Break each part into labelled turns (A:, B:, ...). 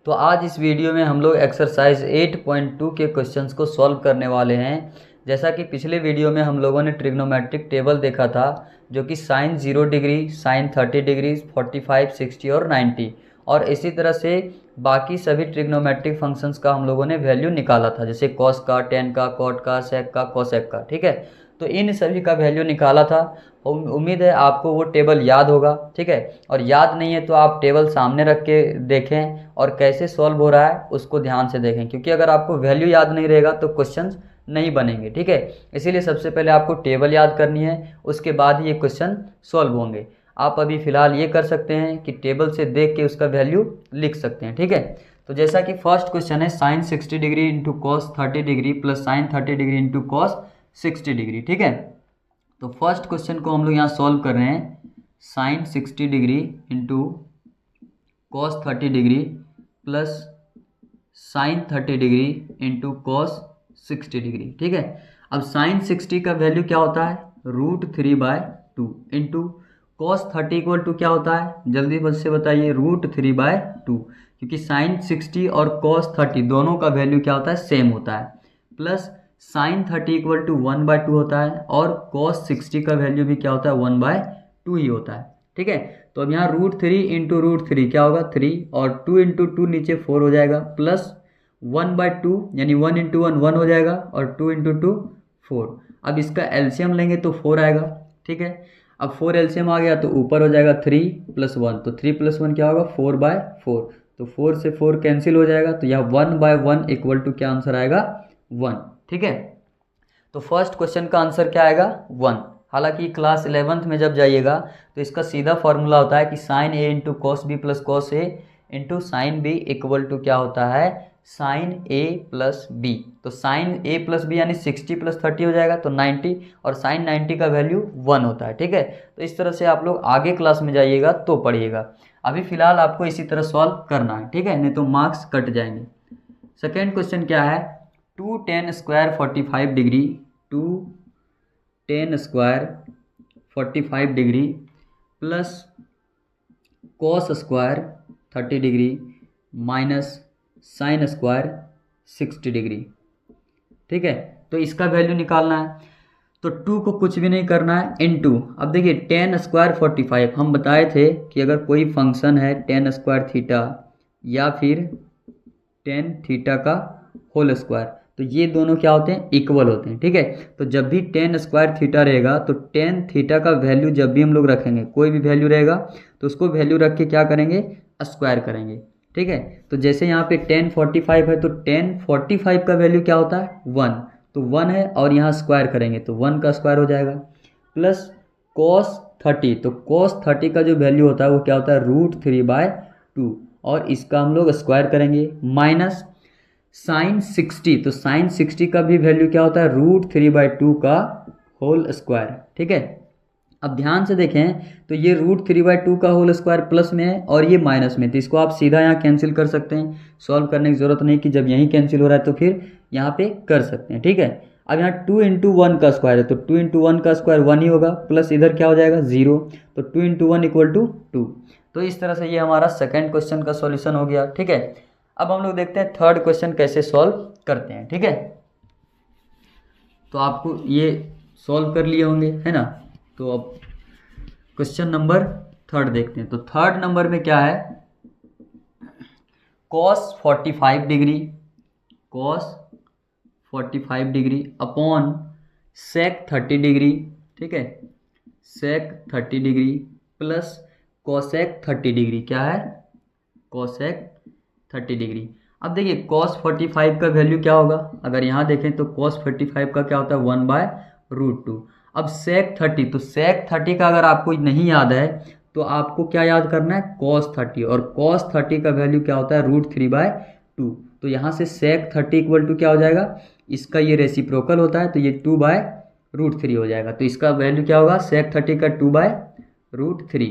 A: तो आज इस वीडियो में हम लोग एक्सरसाइज 8.2 के क्वेश्चंस को सॉल्व करने वाले हैं। जैसा कि पिछले वीडियो में हम लोगों ने ट्रिग्नोमेट्रिक टेबल देखा था, जो कि साइन 0 डिग्री, साइन 30 डिग्री, 45, 60 और 90, और इसी तरह से बाकी सभी ट्रिग्नोमेट्रिक फंक्शंस का हम लोगों ने वैल्यू निकाला था, जैसे कॉस का, टेन का, कॉट का, सेक का, कोसेक का। ठीक है, तो इन सभी का वैल्यू निकाला था। उम्मीद है आपको वो टेबल याद होगा। ठीक है, और याद नहीं है तो आप टेबल सामने रख के देखें और कैसे सॉल्व हो रहा है उसको ध्यान से देखें, क्योंकि अगर आपको वैल्यू याद नहीं रहेगा तो क्वेश्चंस नहीं बनेंगे। ठीक है, इसीलिए सबसे पहले आपको टेबल याद करनी है, उसके बाद ही ये क्वेश्चन सॉल्व होंगे। आप अभी फ़िलहाल ये कर सकते हैं कि टेबल से देख के उसका वैल्यू लिख सकते हैं। ठीक है, तो जैसा कि फर्स्ट क्वेश्चन है sine 60 degree into cos 30 degree plus sine 30 degree into cos 60 degree. ठीक है, तो फर्स्ट क्वेश्चन को हम लोग यहाँ सॉल्व कर रहे हैं। Sine 60 degree into cos 30 degree plus sine 30 degree into cos 60 degree. ठीक है, अब साइन 60 का वैल्यू क्या होता है, √3/2 इंटू कॉस 30 इक्वल टू क्या होता है, जल्दी से बताइए, √3/2, क्योंकि साइन 60 और कॉस 30 दोनों का वैल्यू क्या होता है, सेम होता है। प्लस साइन 30 इक्वल टू 1/2 होता है और कॉस 60 का वैल्यू भी क्या होता है, 1/2 ही होता है। ठीक है, तो अब यहाँ √3 इंटू √3 क्या होगा, 3, और 2 इंटू 2 नीचे 4 हो जाएगा, प्लस 1/2 यानी 1 इंटू 1 1 हो जाएगा, और 2 इंटू 2 4। अब इसका एलसीएम लेंगे तो 4 आएगा। ठीक है, अब 4 एलसीएम आ गया तो ऊपर हो जाएगा 3 + 1, तो 3 + 1 क्या होगा, 4/4, तो 4 से 4 कैंसिल हो जाएगा, तो यहाँ 1/1 इक्वल टू क्या आंसर आएगा, 1। ठीक है, तो फर्स्ट क्वेश्चन का आंसर क्या आएगा, 1। हालांकि क्लास 11th में जब जाइएगा तो इसका सीधा फॉर्मूला होता है कि sine A into cos B plus cos A into sine B equal to क्या होता है, साइन ए प्लस बी। तो साइन ए प्लस बी यानी 60 + 30 हो जाएगा, तो 90, और साइन 90 का वैल्यू 1 होता है। ठीक है, तो इस तरह से आप लोग आगे क्लास में जाइएगा तो पढ़िएगा। अभी फिलहाल आपको इसी तरह सॉल्व करना है। ठीक है, नहीं तो मार्क्स कट जाएंगे। सेकेंड क्वेश्चन क्या है, 2 tan square 45 degree, 2 tan square 45 degree plus cos square 30 degree minus sine square 60 degree. ठीक है, तो इसका वैल्यू निकालना है। तो 2 को कुछ भी नहीं करना है, इनटू, अब देखिए tan स्क्वायर 45, हम बताए थे कि अगर कोई फंक्शन है tan स्क्वायर थीटा या फिर tan थीटा का होल स्क्वायर, तो ये दोनों क्या होते हैं, इक्वल होते हैं। ठीक है, तो जब भी tan स्क्वायर थीटा रहेगा तो tan थीटा का वैल्यू जब भी हम लोग रखेंगे, कोई भी वैल्यू रहेगा तो उसको वैल्यू रख के क्या करेंगे, स्क्वायर करेंगे। ठीक है, तो जैसे यहाँ पे tan 45 है तो tan 45 का वैल्यू क्या होता है, 1, तो 1 है, और यहाँ स्क्वायर करेंगे तो 1 का स्क्वायर हो जाएगा। प्लस cos 30, तो cos 30 का जो वैल्यू होता है वो क्या होता है, √3/2, और इसका हम लोग स्क्वायर करेंगे। माइनस साइन 60, तो साइन 60 का भी वैल्यू क्या होता है, √3/2 का होल स्क्वायर। ठीक है, अब ध्यान से देखें तो ये √3/2 का होल स्क्वायर प्लस में है और ये माइनस में, तो इसको आप सीधा यहाँ कैंसिल कर सकते हैं। सॉल्व करने की ज़रूरत नहीं कि जब यहीं कैंसिल हो रहा है तो फिर यहाँ पे कर सकते हैं। ठीक है, अब यहाँ 2 इंटू 1 का स्क्वायर है तो 2 इंटू 1 का स्क्वायर 1 ही होगा, प्लस इधर क्या हो जाएगा, 0, तो 2 इंटू 1 इक्वल टू 2। तो इस तरह से ये हमारा सेकेंड क्वेश्चन का सॉल्यूशन हो गया। ठीक है, अब हम लोग देखते हैं थर्ड क्वेश्चन कैसे सॉल्व करते हैं। ठीक है, तो आपको ये सॉल्व कर लिए होंगे, है ना। तो अब क्वेश्चन नंबर थर्ड देखते हैं। तो थर्ड नंबर में क्या है, cos 45 degree, cos 45 degree upon sec 30 degree. ठीक है, sec 30 degree plus cosec 30 degree, क्या है, cosec 30 डिग्री। अब देखिए cos 45 का वैल्यू क्या होगा, अगर यहाँ देखें तो cos 45 का क्या होता है, 1/√2। अब sec 30, तो sec 30 का अगर आपको नहीं याद है तो आपको क्या याद करना है, cos 30, और cos 30 का वैल्यू क्या होता है, √3/2। तो यहाँ से sec 30 इक्वल टू क्या हो जाएगा, इसका ये रेसिप्रोकल होता है तो ये 2/√3 हो जाएगा, तो इसका वैल्यू क्या होगा, sec 30 का 2/√3।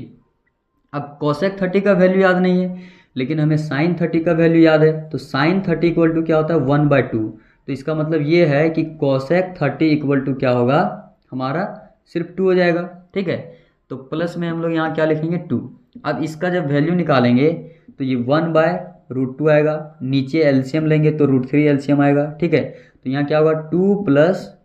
A: अब cosec 30 का वैल्यू याद नहीं है लेकिन हमें sin 30 का वैल्यू याद है, तो sin 30 इक्वल टू क्या होता है, 1/2। तो इसका मतलब ये है कि cosec 30 इक्वल टू क्या होगा, हमारा सिर्फ 2 हो जाएगा। ठीक है, तो प्लस में हम लोग यहाँ क्या लिखेंगे, 2। अब इसका जब वैल्यू निकालेंगे तो ये 1/2 √2 आएगा, नीचे एलसीएम लेंगे तो √3 एलसीएम आएगा, ठीक है। तो यहाँ क्या होगा 2 +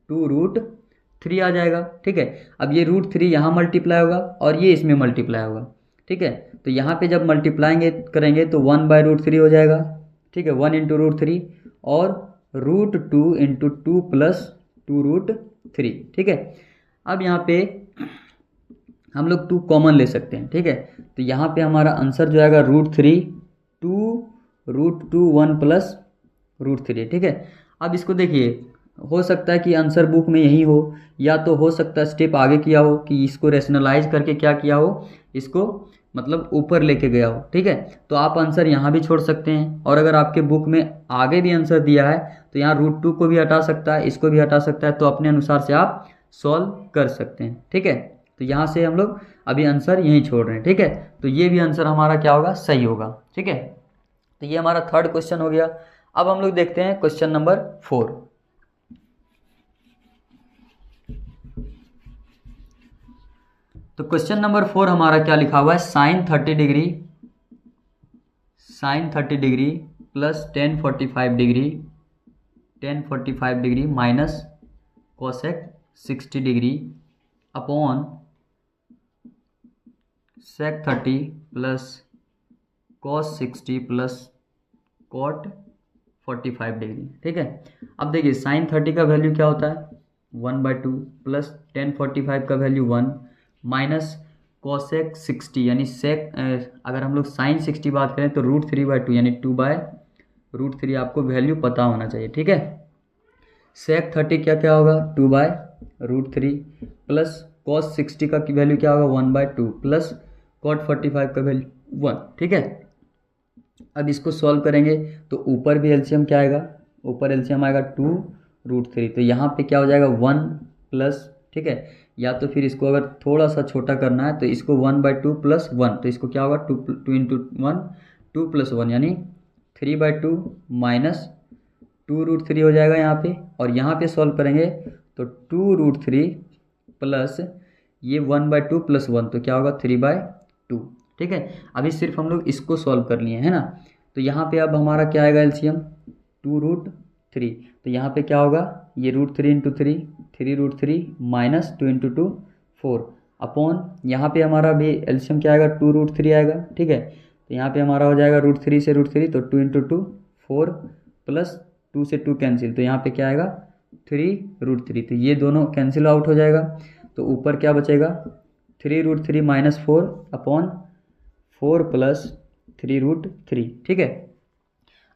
A: 2√3 आ जाएगा, ठीक है। अब ये √3 यहाँ मल्टीप्लाई होगा और ये इसमें मल्टीप्लाई होगा, ठीक है। तो यहाँ पे जब मल्टीप्लाइंग करेंगे तो 1/√3 हो जाएगा, ठीक है, 1 × √3 और √2 × 2 + 2√3, ठीक है। अब यहाँ पे हम लोग 2 कॉमन ले सकते हैं, ठीक है। तो यहाँ पे हमारा आंसर जो आएगा √3 2√2 1 + √3, ठीक है। अब इसको देखिए, हो सकता है कि आंसर बुक में यही हो, या तो हो सकता है स्टेप आगे किया हो कि इसको रेशनलाइज करके क्या किया हो, इसको मतलब ऊपर लेके गया हो, ठीक है। तो आप आंसर यहाँ भी छोड़ सकते हैं, और अगर आपके बुक में आगे भी आंसर दिया है तो यहाँ √2 को भी हटा सकता है, इसको भी हटा सकता है, तो अपने अनुसार से आप सॉल्व कर सकते हैं, ठीक है। तो यहाँ से हम लोग अभी आंसर यहीं छोड़ रहे हैं, ठीक है। तो ये भी आंसर हमारा क्या होगा, सही होगा, ठीक है। तो ये हमारा थर्ड क्वेश्चन हो गया। अब हम लोग देखते हैं क्वेश्चन नंबर 4। तो क्वेश्चन नंबर 4 हमारा क्या लिखा हुआ है, sin 30 degree plus tan 45 degree minus cosec 60 degree upon sec 30 plus cos 60 plus cot 45 degree, ठीक है। अब देखिए sin 30 का वैल्यू क्या होता है 1/2 प्लस tan 45 का वैल्यू 1 माइनस cosec 60 यानी sec अगर हम लोग sin 60 बात करें तो √3/2 यानी 2/√3 आपको वैल्यू पता होना चाहिए, ठीक है। sec 30 क्या क्या होगा 2/√3 प्लस cos 60 का वैल्यू क्या होगा 1/2 प्लस cot 45 का वैल्यू 1, ठीक है। अब इसको सॉल्व करेंगे तो ऊपर भी एलसीएम क्या आएगा, ऊपर एलसीएम आएगा 2√3, तो यहाँ पे क्या हो जाएगा 1 प्लस, ठीक है। या तो फिर इसको अगर थोड़ा सा छोटा करना है तो इसको 1/2 प्लस 1, तो इसको क्या होगा 2 × 1 2 + 1 यानी 3/2 माइनस 2√3 हो जाएगा यहाँ पे, और यहाँ पे सॉल्व करेंगे तो 2√3 प्लस ये 1/2 प्लस 1 तो क्या होगा 3/2, ठीक है। अभी सिर्फ हम लोग इसको सॉल्व कर लिए हैं ना, तो यहाँ पे अब हमारा क्या आएगा एलसीएम 2√3, तो यहाँ पे क्या होगा ये √3 × 3 3√3 माइनस 2 × 2 4 अपॉन यहाँ पे हमारा भी एलसीएम क्या आएगा 2√3 आएगा, ठीक है। तो यहाँ पे हमारा हो जाएगा √3 से √3 तो 2 × 2 4 प्लस 2 से 2 कैंसिल, तो यहाँ पे क्या आएगा 3√3, तो ये दोनों कैंसिल आउट हो जाएगा, तो ऊपर क्या बचेगा 3√3 माइनस 4 अपॉन 4 प्लस 3√3, ठीक है।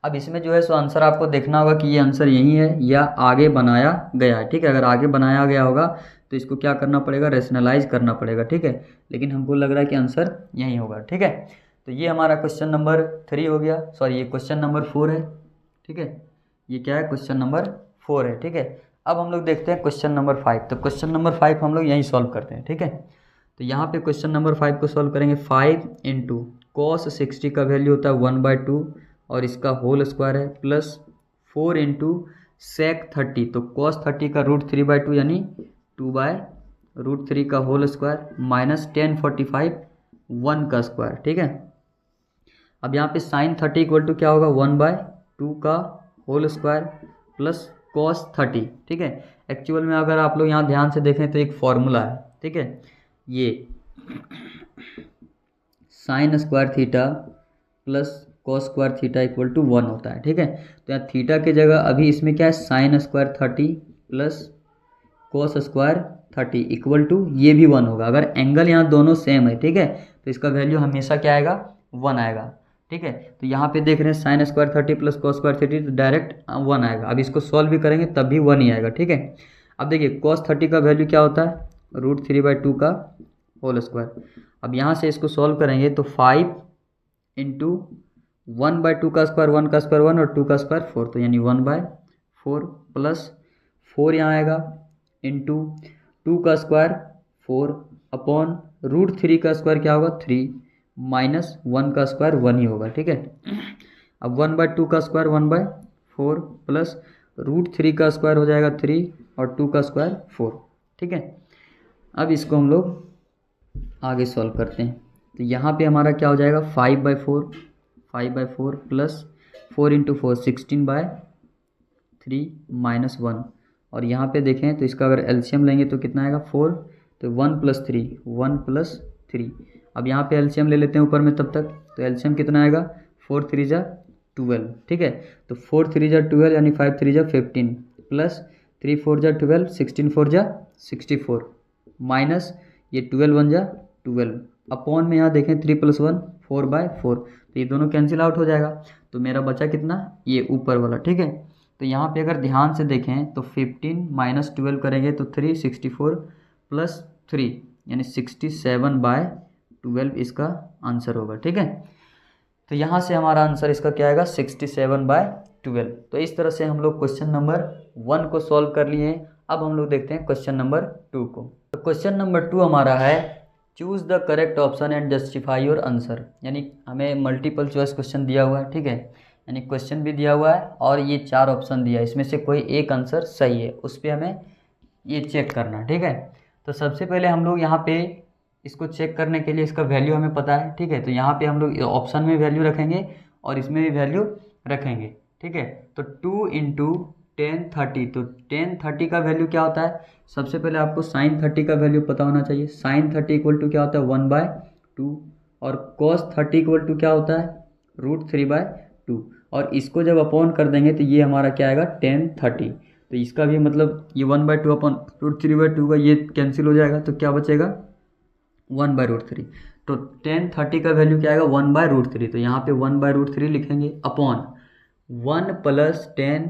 A: अब इसमें जो है सो आंसर आपको देखना होगा कि ये आंसर यही है या आगे बनाया गया है, ठीक है। अगर आगे बनाया गया होगा तो इसको क्या करना पड़ेगा, रेशनलाइज करना पड़ेगा, ठीक है। लेकिन हमको लग रहा है कि आंसर यही होगा, ठीक है। तो ये हमारा क्वेश्चन नंबर 3 हो गया, सॉरी ये क्वेश्चन नंबर 4 है, ठीक है। ये क्या है क्वेश्चन नंबर 4 है, ठीक है। अब हम लोग देखते हैं क्वेश्चन नंबर 5। तो क्वेश्चन नंबर 5 हम लोग यहीं सॉल्व करते हैं, ठीक है। तो यहाँ पे क्वेश्चन नंबर 5 को सॉल्व करेंगे 5 × cos 60 का वैल्यू होता है 1/2 और इसका होल स्क्वायर है प्लस 4 × sec 30, तो cos 30 का √3/2 यानी 2/√3 का होल स्क्वायर माइनस tan 45 1 का स्क्वायर, ठीक है। अब यहाँ पे sin 30 = क्या होगा 1/2 का होल स्क्वायर प्लस cos 30, ठीक है। एक्चुअल में अगर आप लोग यहाँ ध्यान से देखें तो एक फॉर्मूला है, ठीक है। ये sin square theta plus cos square theta = 1 होता है, ठीक है। तो यहाँ थीटा की जगह अभी इसमें क्या है sin square 30 plus cos square 30 = ये भी 1 होगा। अगर एंगल यहाँ दोनों सेम है, ठीक है, तो इसका वैल्यू हमेशा क्या आएगा 1 आएगा, ठीक है। तो यहाँ पे देख रहे हैं sin square 30 plus cos square 30 तो डायरेक्ट 1 आएगा। अब इसको सॉल्व भी करेंगे तब भी 1 ही आएगा, ठीक है। अब देखिए cos 30 का वैल्यू क्या होता है √3/2 का होल स्क्वायर। अब यहाँ से इसको सॉल्व करेंगे तो 5 × 1/2 का स्क्वायर 1 का स्क्वायर 1 और 2 का स्क्वायर 4, तो यानी 1/4 प्लस 4 यहाँ आएगा इंटू 2 का स्क्वायर 4 अपॉन √3 का स्क्वायर क्या होगा 3 माइनस 1 का स्क्वायर 1 ही होगा, ठीक है। अब 1/2 का स्क्वायर 1/4 प्लस √3 का स्क्वायर हो जाएगा 3 और 2 का स्क्वायर 4, ठीक है। अब इसको हम लोग आगे सॉल्व करते हैं। तो यहाँ पे हमारा क्या हो जाएगा 5/4 5/4 प्लस 4 × 4 16/3 -1। और यहाँ पे देखें तो इसका अगर एलसीएम लेंगे तो कितना आएगा 4, तो 1 + 3 1 + 3। अब यहाँ पे एलसीएम ले लेते हैं ऊपर में तब तक, तो एलसीएम कितना आएगा 4 3 जा 12, ठीक है। तो 4 3 जा 12 यानी 5 3 जा 15 प्लस 3 4 जा 12 16 4 जा 64 माइनस ये 12 1 जा 12 अपॉन में यहाँ देखें 3 + 1 4/4, तो ये दोनों कैंसिल आउट हो जाएगा। तो मेरा बचा कितना, ये ऊपर वाला, ठीक है। तो यहाँ पे अगर ध्यान से देखें तो 15 - 12 करेंगे तो 3 64 + 3 यानी 67/12 इसका आंसर होगा, ठीक है। तो यहाँ से हमारा आंसर इसका क्या आएगा 67/12। तो इस तरह से हम लोग क्वेश्चन नंबर 1 को सॉल्व कर लिए हैं। अब हम लोग देखते हैं क्वेश्चन नंबर 2 को। तो क्वेश्चन नंबर 2 हमारा है choose the correct option and justify your answer, यानी हमें मल्टीपल चॉइस क्वेश्चन दिया हुआ है, ठीक है। यानी क्वेश्चन भी दिया हुआ है और ये 4 ऑप्शन दिया है, इसमें से कोई एक आंसर सही है, उस पर हमें ये चेक करना, ठीक है। तो सबसे पहले हम लोग यहाँ पे इसको चेक करने के लिए इसका वैल्यू हमें पता है, ठीक है। तो यहाँ पे हम लोग ऑप्शन में वैल्यू रखेंगे और इसमें भी वैल्यू रखेंगे, ठीक है। तो 2 × 10 30, तो 10 30 का वैल्यू क्या होता है, सबसे पहले आपको sin 30 का वैल्यू पता होना चाहिए। sin 30 = क्या होता है 1/2 और cos 30 = क्या होता है √3/2, और इसको जब अपॉन कर देंगे तो ये हमारा क्या आएगा 10 30। तो इसका भी मतलब ये 1/2 अपॉन √3/2 का ये कैंसिल हो जाएगा, तो क्या बचेगा 1/√3। तो 10 30 का वैल्यू क्या आएगा 1/√3, तो यहाँ पे 1/√3 लिखेंगे अपॉन 1 + 10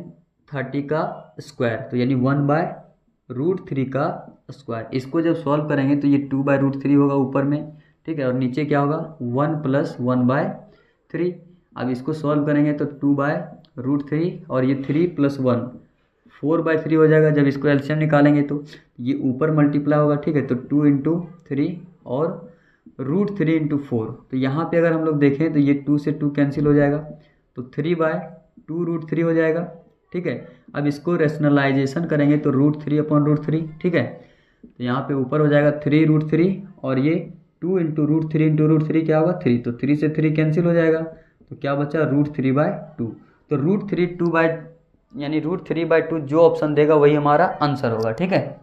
A: 30 का स्क्वायर, तो यानी 1/√3 का स्क्वायर। इसको जब सॉल्व करेंगे तो ये 2/√3 होगा ऊपर में, ठीक है, और नीचे क्या होगा 1 + 1/3। अब इसको सॉल्व करेंगे तो 2/√3 और ये 3 + 1 4/3 हो जाएगा। जब इसको एलसीएम निकालेंगे तो ये ऊपर मल्टीप्लाई होगा, ठीक है। तो 2 × 3 और √3 × 4, तो यहाँ पे अगर हम लोग देखें तो ये 2 से 2 कैंसिल हो जाएगा, तो 3/2√3 हो जाएगा, ठीक है। अब इसको रेशनलाइजेशन करेंगे तो √3/√3, ठीक है। तो यहाँ पे ऊपर हो जाएगा 3√3 और ये 2 × √3 × √3 क्या होगा 3, तो 3 से 3 कैंसिल हो जाएगा, तो क्या बचा √3/2। तो √3/2 जो ऑप्शन देगा वही हमारा आंसर होगा, ठीक है।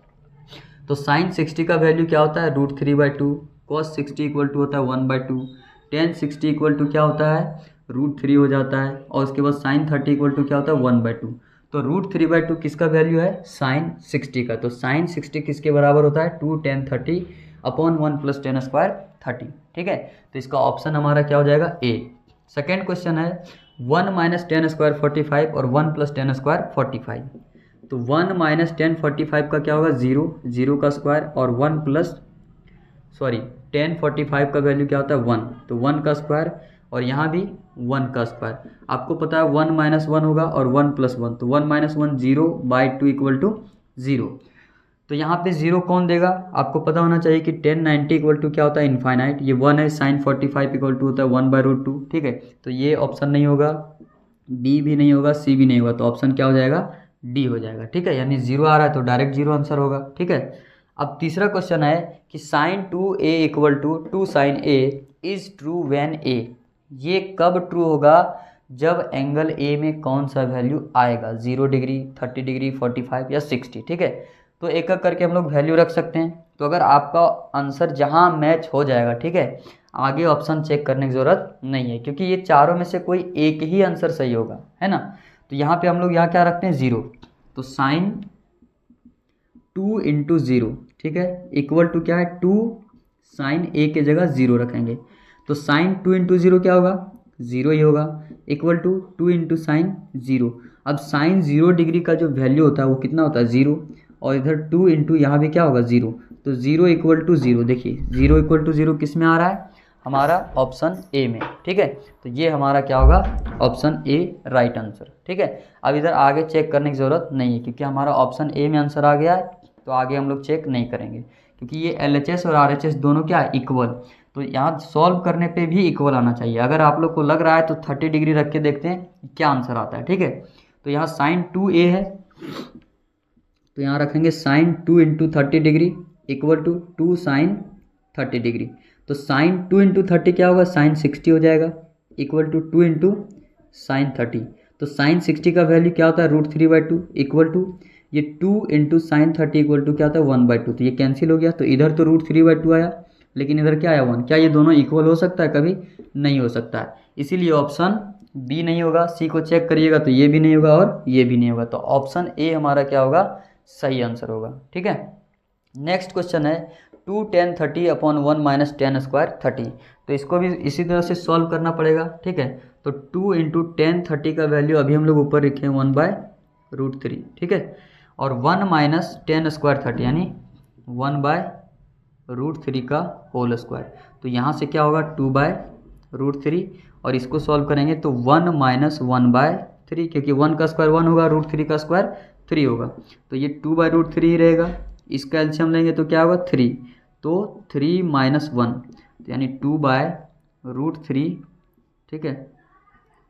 A: तो sin 60 का वैल्यू क्या होता है √3/2, cos 60 = होता है 1/2, tan 60 = क्या होता है √3 हो जाता है, और उसके बाद sin 30 = क्या होता है 1/2। तो √3/2 किसका वैल्यू है sin 60 का, तो sin 60 किसके बराबर होता है 2 tan 30 अपॉन 1 + 10² 30, ठीक है। तो इसका ऑप्शन हमारा क्या हो जाएगा ए। सेकेंड क्वेश्चन है 1 - 10² 45 और 1 + 10² 45। तो 1 - 10 45 का क्या होगा 0 0 का स्क्वायर, और 10 45 का वैल्यू क्या होता है 1, तो 1 का स्क्वायर, और यहाँ भी 1 का स्क्वायर। आपको पता है 1 - 1 होगा और 1 + 1, तो 1 - 1 0/2 = 0। तो यहाँ पे 0 कौन देगा, आपको पता होना चाहिए कि 10 90 = क्या होता है इनफाइनाइट, ये 1 है। sin 45 = होता है 1/√2, ठीक है। तो ये ऑप्शन नहीं होगा, बी भी नहीं होगा, सी भी नहीं होगा, तो ऑप्शन क्या हो जाएगा डी हो जाएगा, ठीक है। यानी 0 आ रहा है तो डायरेक्ट 0 आंसर होगा, ठीक है। अब तीसरा क्वेश्चन है कि sin 2a = 2 sin a is true when a, ये कब ट्रू होगा जब एंगल a में कौन सा वैल्यू आएगा 0 डिग्री 30 डिग्री 45 या 60, ठीक है। तो एक एक करके हम लोग वैल्यू रख सकते हैं। तो अगर आपका आंसर जहाँ मैच हो जाएगा, ठीक है, आगे ऑप्शन चेक करने की ज़रूरत नहीं है, क्योंकि ये चारों में से कोई एक ही आंसर सही होगा, है ना। तो यहाँ पे हम लोग यहाँ क्या रखते हैं 0, तो sin 2 × 0, ठीक है, = क्या है 2 sin a के जगह 0 रखेंगे, तो sin 2 × 0 क्या होगा 0 ही होगा, = 2 × sin 0। अब sin 0 डिग्री का जो वैल्यू होता है वो कितना होता है 0, और इधर 2 × यहाँ भी क्या होगा 0, तो 0 = 0। देखिए 0 = 0 किस में आ रहा है हमारा ऑप्शन ए में, ठीक है। तो ये हमारा क्या होगा ऑप्शन ए राइट आंसर, ठीक है। अब इधर आगे चेक करने की ज़रूरत नहीं है, क्योंकि हमारा ऑप्शन ए में आंसर आ गया है, तो आगे हम लोग चेक नहीं करेंगे, क्योंकि ये LHS और RHS दोनों क्या है इक्वल, तो यहाँ सॉल्व करने पे भी इक्वल आना चाहिए। अगर आप लोग को लग रहा है तो 30 डिग्री रख के देखते हैं क्या आंसर आता है, ठीक है। तो यहाँ sin 2a है, तो यहाँ रखेंगे sin 2 × 30 डिग्री = 2 sin 30 डिग्री, तो sin 2 × 30 क्या होगा sin 60 हो जाएगा, इक्वल टू 2 इंटू साइन 30। तो साइन 60 का वैल्यू क्या होता है, √3/2 इक्वल टू ये 2 इंटू साइन 30 इक्वल टू क्या होता है 1/2। तो ये कैंसिल हो गया, तो इधर तो √3/2 आया, लेकिन इधर क्या आया 1। क्या ये दोनों इक्वल हो सकता है, कभी नहीं हो सकता है, इसीलिए ऑप्शन बी नहीं होगा। सी को चेक करिएगा तो ये भी नहीं होगा और ये भी नहीं होगा, तो ऑप्शन ए हमारा क्या होगा, सही आंसर होगा। ठीक है, नेक्स्ट क्वेश्चन है 2 tan 30 upon 1 minus tan square 30। तो इसको भी इसी तरह से सॉल्व करना पड़ेगा। ठीक है, तो 2 इंटू tan 30 का वैल्यू अभी हम लोग ऊपर लिखे हैं 1/√3। ठीक है, और 1 माइनस tan स्क्वायर 30 यानी 1/√3 का होल स्क्वायर। तो यहाँ से क्या होगा 2/√3, और इसको सॉल्व करेंगे तो 1 माइनस 1/3, क्योंकि 1 का स्क्वायर 1 होगा, √3 का स्क्वायर 3 होगा, तो ये 2/√3 ही रहेगा। इसका एलसीएम लेंगे तो क्या होगा 3, तो 3 माइनस 1 यानी 2/√3। ठीक है,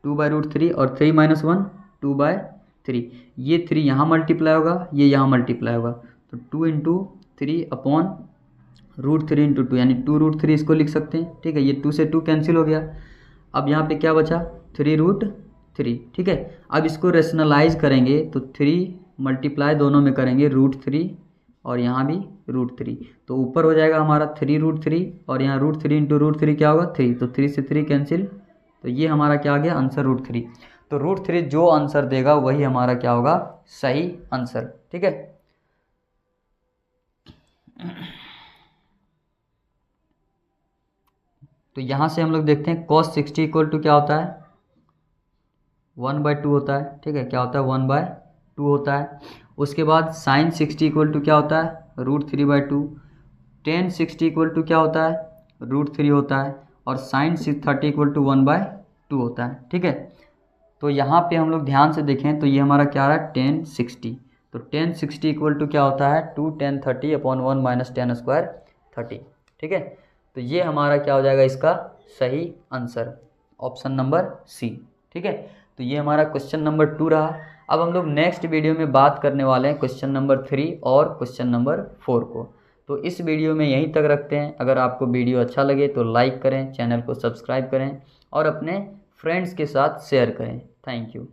A: 2/√3 और 3 माइनस 1 2/3। ये 3 यहाँ मल्टीप्लाई होगा, ये यहाँ मल्टीप्लाई होगा, तो 2 इंटू 3 अपॉन √3 इंटू 2 यानी 2√3 इसको लिख सकते हैं। ठीक है, ये 2 से 2 कैंसिल हो गया। अब यहाँ पे क्या बचा 3√3। ठीक है, अब इसको रेशनलाइज करेंगे तो 3 मल्टीप्लाई दोनों में करेंगे √3 और यहाँ भी √3, तो ऊपर हो जाएगा हमारा 3√3 और यहाँ √3 इंटू √3 क्या होगा 3, तो 3 से 3 कैंसिल, तो ये हमारा क्या आ गया आंसर √3। तो √3 जो आंसर देगा वही हमारा क्या होगा, सही आंसर। ठीक है, तो यहाँ से हम लोग देखते हैं cos 60 इक्वल टू क्या होता है 1/2 होता है। ठीक है, क्या होता है 1/2 होता है। उसके बाद साइन 60 इक्वल टू क्या होता है √3/2, tan 60 इक्वल टू क्या होता है √3 होता है, और साइन 30 इक्वल टू 1/2 होता है। ठीक है, तो यहाँ पे हम लोग ध्यान से देखें तो ये हमारा क्या आ रहा है tan 60, तो tan 60 इक्वल टू क्या होता है 2 tan 30 upon 1 minus tan square 30। ठीक है, तो ये हमारा क्या हो जाएगा इसका सही आंसर, ऑप्शन नंबर सी। ठीक है, तो ये हमारा क्वेश्चन नंबर 2 रहा। अब हम लोग नेक्स्ट वीडियो में बात करने वाले हैं क्वेश्चन नंबर 3 और क्वेश्चन नंबर 4 को। तो इस वीडियो में यहीं तक रखते हैं। अगर आपको वीडियो अच्छा लगे तो लाइक करें, चैनल को सब्सक्राइब करें और अपने फ्रेंड्स के साथ शेयर करें। Thank you.